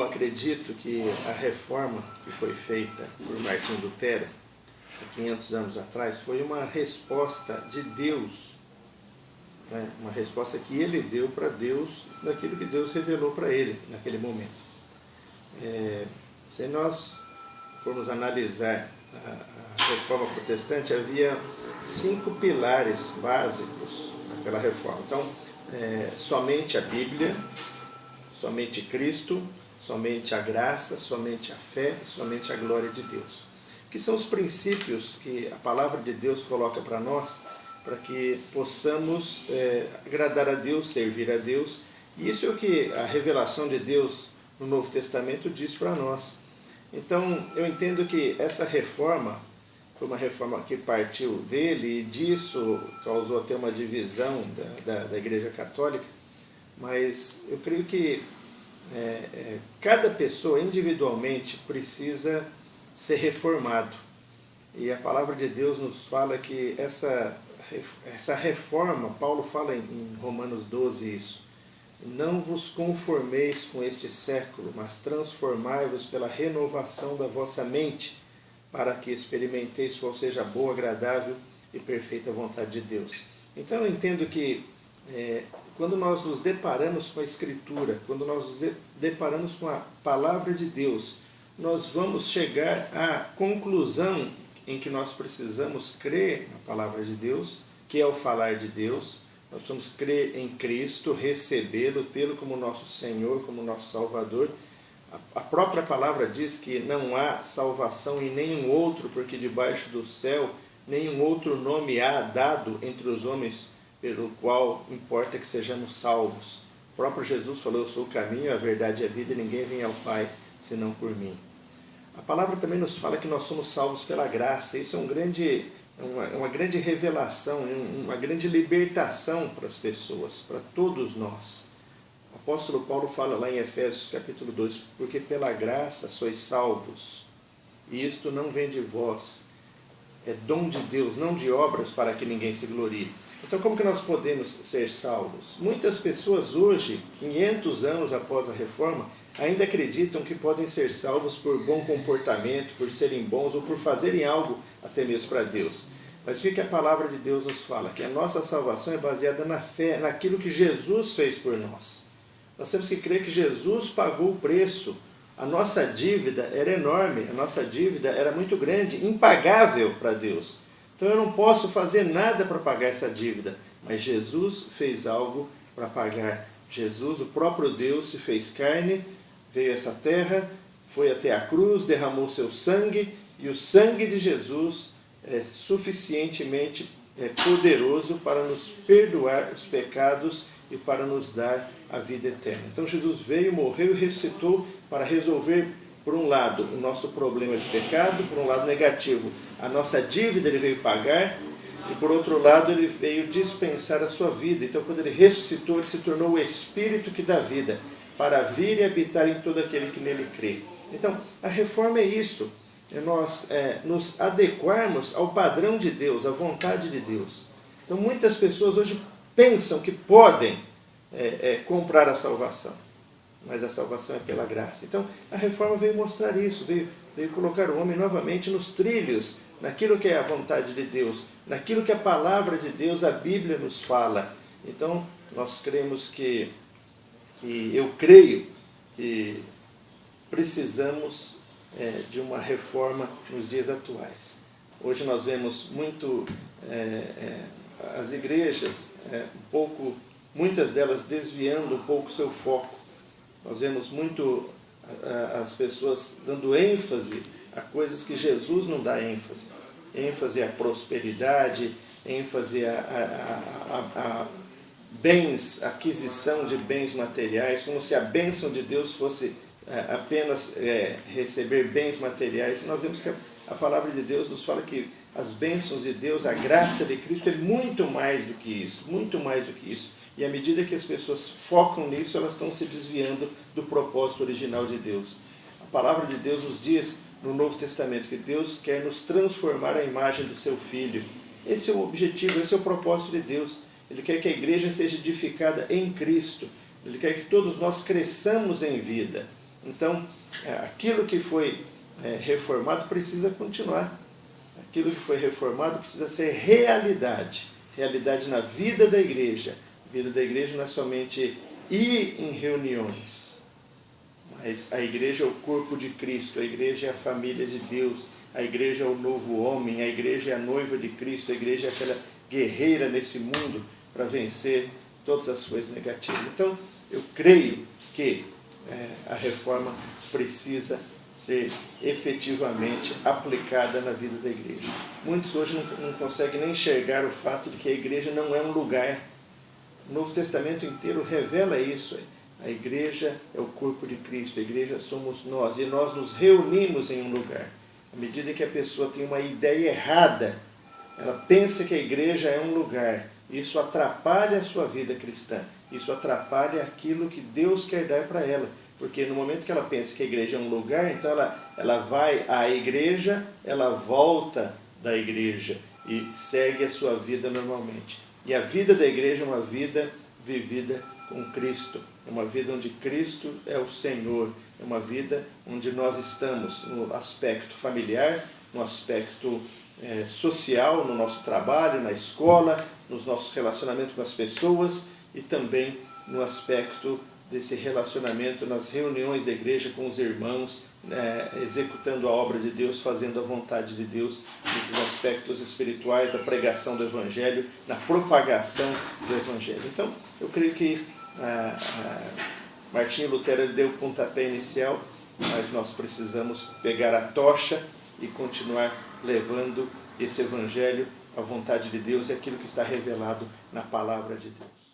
acredito que a reforma que foi feita por Martinho Lutero, há 500 anos atrás, foi uma resposta de Deus, né? Uma resposta que ele deu para Deus, daquilo que Deus revelou para ele naquele momento. Se nós formos analisar a reforma protestante, havia 5 pilares básicos naquela reforma. Então, somente a Bíblia, somente Cristo, somente a graça, somente a fé, somente a glória de Deus. Que são os princípios que a palavra de Deus coloca para nós, para que possamos agradar a Deus, servir a Deus. E isso é o que a revelação de Deus no Novo Testamento diz para nós. Então, eu entendo que essa reforma foi uma reforma que partiu dele, e disso causou até uma divisão da Igreja Católica, mas eu creio que cada pessoa individualmente precisa ser reformado. E a palavra de Deus nos fala que essa reforma, Paulo fala em Romanos 12 isso: não vos conformeis com este século, mas transformai-vos pela renovação da vossa mente, para que experimenteis qual seja a boa, agradável e perfeita vontade de Deus. Então eu entendo que quando nós nos deparamos com a Escritura, quando nós nos deparamos com a palavra de Deus, nós vamos chegar à conclusão em que nós precisamos crer na palavra de Deus, que é o falar de Deus. Nós precisamos crer em Cristo, recebê-lo, tê-lo como nosso Senhor, como nosso Salvador. A própria palavra diz que não há salvação em nenhum outro, porque debaixo do céu nenhum outro nome há dado entre os homens pelo qual importa que sejamos salvos. O próprio Jesus falou: eu sou o caminho, a verdade e a vida, e ninguém vem ao Pai senão por mim. A palavra também nos fala que nós somos salvos pela graça. Isso é uma grande revelação, uma grande libertação para as pessoas, para todos nós. O apóstolo Paulo fala lá em Efésios capítulo 2, porque pela graça sois salvos, e isto não vem de vós, é dom de Deus, não de obras, para que ninguém se glorie. Então, como que nós podemos ser salvos? Muitas pessoas hoje, 500 anos após a reforma, ainda acreditam que podem ser salvos por bom comportamento, por serem bons ou por fazerem algo até mesmo para Deus. Mas o que a palavra de Deus nos fala? Que a nossa salvação é baseada na fé, naquilo que Jesus fez por nós. Nós temos que crer que Jesus pagou o preço. A nossa dívida era enorme, a nossa dívida era muito grande, impagável para Deus. Então eu não posso fazer nada para pagar essa dívida, mas Jesus fez algo para pagar. Jesus, o próprio Deus, se fez carne, veio a essa terra, foi até a cruz, derramou seu sangue, e o sangue de Jesus é suficientemente poderoso para nos perdoar os pecados e para nos dar a vida eterna. Então Jesus veio, morreu e ressuscitou para resolver, por um lado, o nosso problema de pecado, por um lado negativo, a nossa dívida ele veio pagar, e por outro lado ele veio dispensar a sua vida. Então quando ele ressuscitou, ele se tornou o Espírito que dá vida, para vir e habitar em todo aquele que nele crê. Então a reforma é isso, é nós nos adequarmos ao padrão de Deus, à vontade de Deus. Então muitas pessoas hoje pensam que podem comprar a salvação, mas a salvação é pela graça. Então a reforma veio mostrar isso, veio colocar o homem novamente nos trilhos, naquilo que é a vontade de Deus, naquilo que a palavra de Deus, a Bíblia nos fala. Então nós cremos que eu creio que precisamos de uma reforma nos dias atuais. Hoje nós vemos muito as igrejas, muitas delas desviando um pouco seu foco. Nós vemos muito as pessoas dando ênfase a coisas que Jesus não dá ênfase. ênfase à prosperidade, ênfase a bens, aquisição de bens materiais, como se a bênção de Deus fosse apenas receber bens materiais. E nós vemos que a palavra de Deus nos fala que as bênçãos de Deus, a graça de Cristo é muito mais do que isso, muito mais do que isso. E à medida que as pessoas focam nisso, elas estão se desviando do propósito original de Deus. A palavra de Deus nos diz no Novo Testamento que Deus quer nos transformar à imagem do seu Filho. Esse é o objetivo, esse é o propósito de Deus. Ele quer que a igreja seja edificada em Cristo. Ele quer que todos nós cresçamos em vida. Então, aquilo que foi reformado precisa continuar. Aquilo que foi reformado precisa ser realidade. Realidade na vida da igreja. A vida da igreja não é somente ir em reuniões, mas a igreja é o corpo de Cristo, a igreja é a família de Deus, a igreja é o novo homem, a igreja é a noiva de Cristo, a igreja é aquela guerreira nesse mundo para vencer todas as coisas negativas. Então, eu creio que a reforma precisa ser efetivamente aplicada na vida da igreja. Muitos hoje não conseguem nem enxergar o fato de que a igreja não é um lugar. O Novo Testamento inteiro revela isso. A igreja é o corpo de Cristo, a igreja somos nós, e nós nos reunimos em um lugar. À medida que a pessoa tem uma ideia errada, ela pensa que a igreja é um lugar, isso atrapalha a sua vida cristã, isso atrapalha aquilo que Deus quer dar para ela. Porque no momento que ela pensa que a igreja é um lugar, então ela vai à igreja, ela volta da igreja e segue a sua vida normalmente. E a vida da igreja é uma vida vivida com Cristo. É uma vida onde Cristo é o Senhor. É uma vida onde nós estamos no aspecto familiar, no aspecto social, no nosso trabalho, na escola, nos nossos relacionamentos com as pessoas e também no aspecto desse relacionamento nas reuniões da igreja com os irmãos, executando a obra de Deus, fazendo a vontade de Deus, nesses aspectos espirituais da pregação do Evangelho, na propagação do Evangelho. Então, eu creio que Martinho Lutero deu o pontapé inicial, mas nós precisamos pegar a tocha e continuar levando esse Evangelho, a vontade de Deus e aquilo que está revelado na Palavra de Deus.